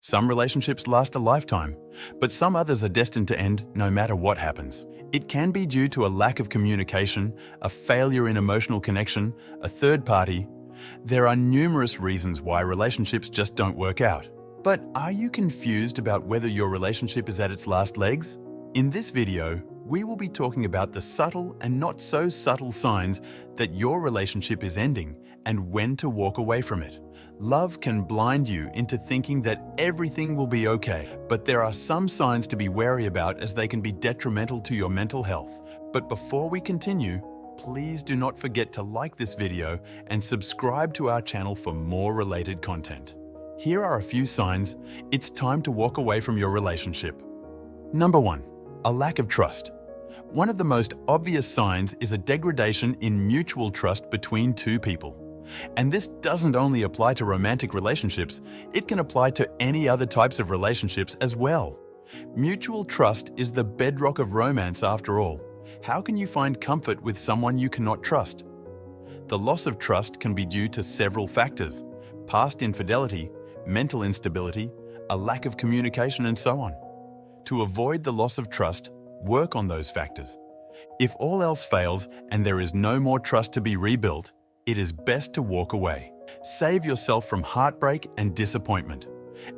Some relationships last a lifetime, but some others are destined to end no matter what happens. It can be due to a lack of communication, a failure in emotional connection, a third party. There are numerous reasons why relationships just don't work out. But are you confused about whether your relationship is at its last legs? In this video, we will be talking about the subtle and not so subtle signs that your relationship is ending and when to walk away from it. Love can blind you into thinking that everything will be okay, but there are some signs to be wary about as they can be detrimental to your mental health. But before we continue, please do not forget to like this video and subscribe to our channel for more related content. Here are a few signs it's time to walk away from your relationship. Number 1. A lack of trust. One of the most obvious signs is a degradation in mutual trust between two people. And this doesn't only apply to romantic relationships, it can apply to any other types of relationships as well. Mutual trust is the bedrock of romance after all. How can you find comfort with someone you cannot trust? The loss of trust can be due to several factors: past infidelity, mental instability, a lack of communication, and so on. To avoid the loss of trust, work on those factors. If all else fails and there is no more trust to be rebuilt, it is best to walk away. Save yourself from heartbreak and disappointment.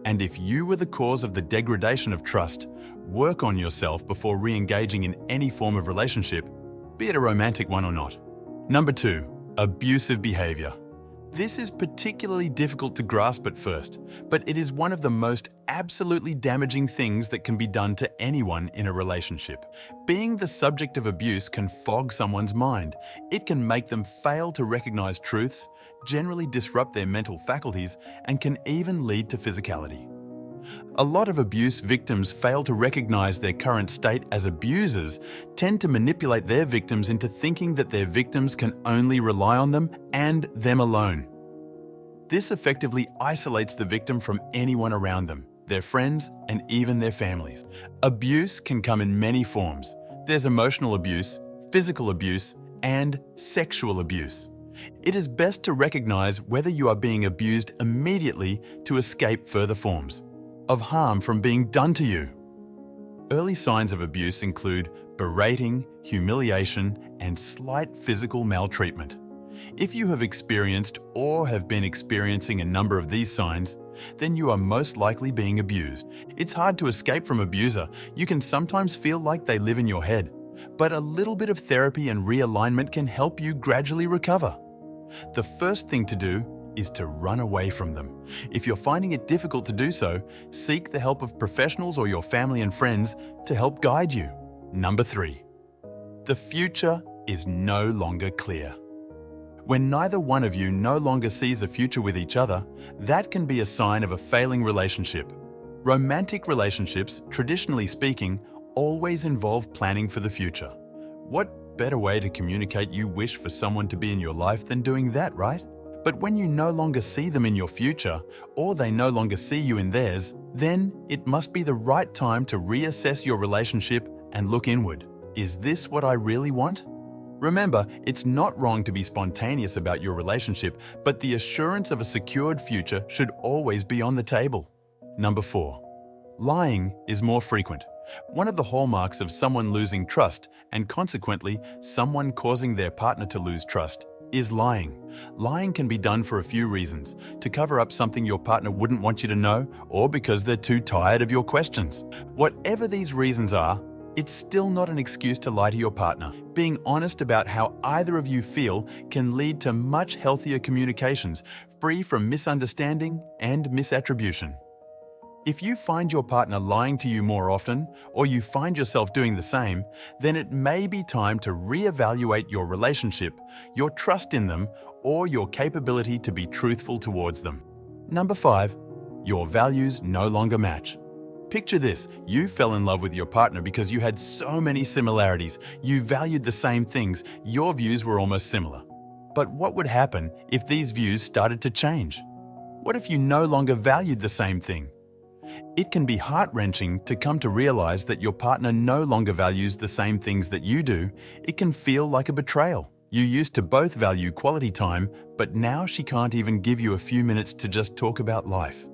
And if you were the cause of the degradation of trust, work on yourself before re-engaging in any form of relationship, be it a romantic one or not. Number 2. Abusive behavior. This is particularly difficult to grasp at first, but it is one of the most absolutely damaging things that can be done to anyone in a relationship. Being the subject of abuse can fog someone's mind. It can make them fail to recognize truths, generally disrupt their mental faculties, and can even lead to physicality. A lot of abuse victims fail to recognize their current state as abusers, tend to manipulate their victims into thinking that their victims can only rely on them and them alone. This effectively isolates the victim from anyone around them, their friends, and even their families. Abuse can come in many forms. There's emotional abuse, physical abuse, and sexual abuse. It is best to recognize whether you are being abused immediately to escape further forms of harm from being done to you. Early signs of abuse include berating, humiliation, and slight physical maltreatment. If you have experienced or have been experiencing a number of these signs, then you are most likely being abused. It's hard to escape from abuser. You can sometimes feel like they live in your head, but a little bit of therapy and realignment can help you gradually recover. The first thing to do is to run away from them. If you're finding it difficult to do so, seek the help of professionals or your family and friends to help guide you. Number 3. The future is no longer clear. When neither one of you no longer sees a future with each other, that can be a sign of a failing relationship. Romantic relationships, traditionally speaking, always involve planning for the future. What better way to communicate you wish for someone to be in your life than doing that, right? But when you no longer see them in your future, or they no longer see you in theirs, then it must be the right time to reassess your relationship and look inward. Is this what I really want? Remember, it's not wrong to be spontaneous about your relationship, but the assurance of a secured future should always be on the table. Number 4. Lying is more frequent. One of the hallmarks of someone losing trust, and consequently, someone causing their partner to lose trust, is lying. Lying can be done for a few reasons: to cover up something your partner wouldn't want you to know, or because they're too tired of your questions. Whatever these reasons are, it's still not an excuse to lie to your partner. Being honest about how either of you feel can lead to much healthier communications, free from misunderstanding and misattribution. If you find your partner lying to you more often, or you find yourself doing the same, then it may be time to reevaluate your relationship, your trust in them, or your capability to be truthful towards them. Number 5. Your values no longer match. Picture this: you fell in love with your partner because you had so many similarities, you valued the same things, your views were almost similar. But what would happen if these views started to change? What if you no longer valued the same thing? It can be heart-wrenching to come to realize that your partner no longer values the same things that you do. It can feel like a betrayal. You used to both value quality time, but now she can't even give you a few minutes to just talk about life.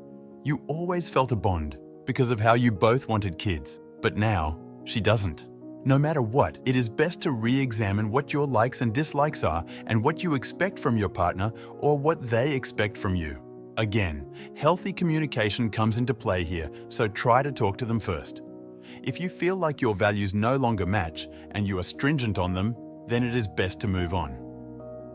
You always felt a bond because of how you both wanted kids, but now she doesn't. No matter what, it is best to re-examine what your likes and dislikes are and what you expect from your partner or what they expect from you. Again, healthy communication comes into play here, so try to talk to them first. If you feel like your values no longer match and you are stringent on them, then it is best to move on.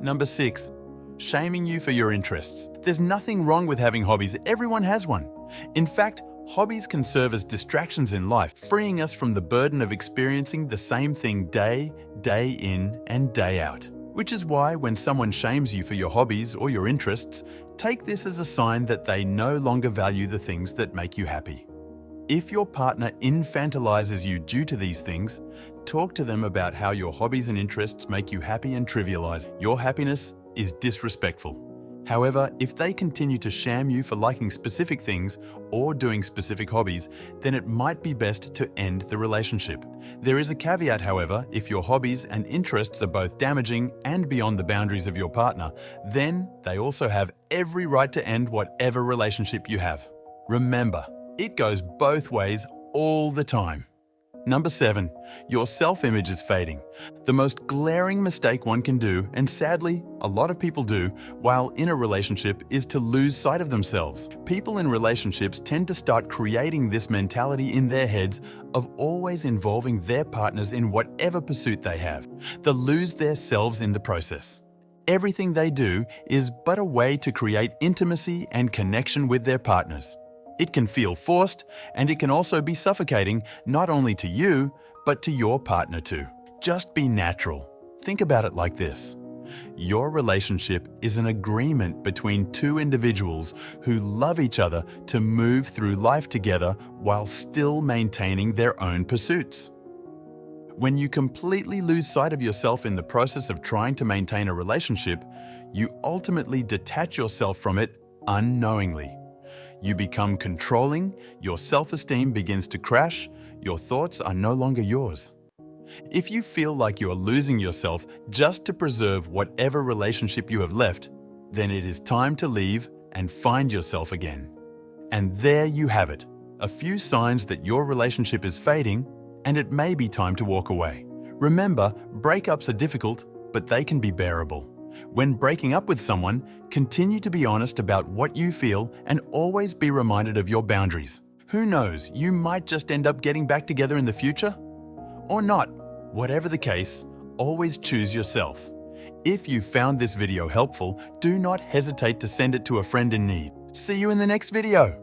Number 6. Shaming you for your interests. There's nothing wrong with having hobbies. Everyone has one. In fact, hobbies can serve as distractions in life, freeing us from the burden of experiencing the same thing day in and day out. Which is why when someone shames you for your hobbies or your interests, take this as a sign that they no longer value the things that make you happy. If your partner infantilizes you due to these things, talk to them about how your hobbies and interests make you happy and trivialize. Your happiness is disrespectful. However, if they continue to sham you for liking specific things or doing specific hobbies, then it might be best to end the relationship. There is a caveat, however. If your hobbies and interests are both damaging and beyond the boundaries of your partner, then they also have every right to end whatever relationship you have. Remember, it goes both ways all the time. Number 7. Your self-image is fading. The most glaring mistake one can do, and sadly, a lot of people do, while in a relationship is to lose sight of themselves. People in relationships tend to start creating this mentality in their heads of always involving their partners in whatever pursuit they have. They'll lose themselves in the process. Everything they do is but a way to create intimacy and connection with their partners. It can feel forced, and it can also be suffocating, not only to you, but to your partner too. Just be natural. Think about it like this. Your relationship is an agreement between two individuals who love each other to move through life together while still maintaining their own pursuits. When you completely lose sight of yourself in the process of trying to maintain a relationship, you ultimately detach yourself from it unknowingly. You become controlling, your self-esteem begins to crash, your thoughts are no longer yours. If you feel like you are losing yourself just to preserve whatever relationship you have left, then it is time to leave and find yourself again. And there you have it, a few signs that your relationship is fading and it may be time to walk away. Remember, breakups are difficult, but they can be bearable. When breaking up with someone, continue to be honest about what you feel and always be reminded of your boundaries. Who knows, you might just end up getting back together in the future? Or not. Whatever the case, always choose yourself. If you found this video helpful, do not hesitate to send it to a friend in need. See you in the next video.